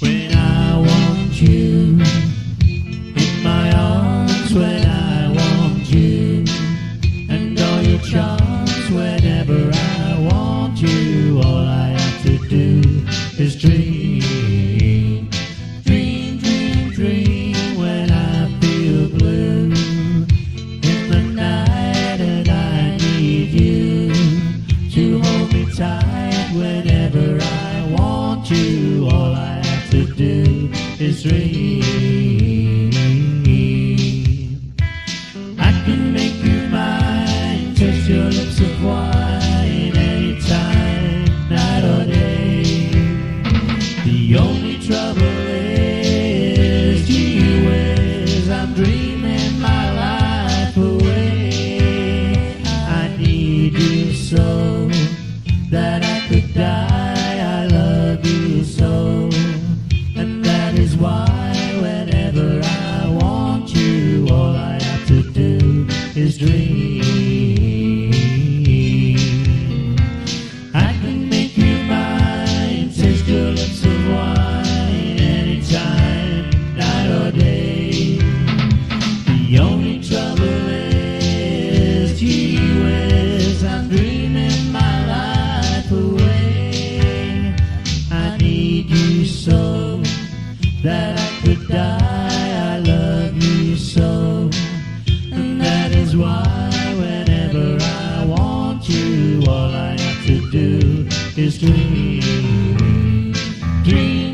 When I want you in my arms, when I want you, and all your charms, whenever I want you, all I have to do is dream, dream, dream, dream. When I feel blue in the night and I need you to hold me tight, whenever I want you, all I have to do is dream. I can make you mine, taste your lips of wine, anytime, night or day. The only trouble is, gee whiz, I'm dreaming my life away. I need you so that I could die. I love you so, and that is why whenever I want you, all I have to do is dream. I can make you mine, taste your lips of wine, anytime, night or day. The only trouble is, gee whiz, I'm dreaming my life away. I need you so that I could die. I love you so, and that is why whenever I want you, all I have to do is dream, dream.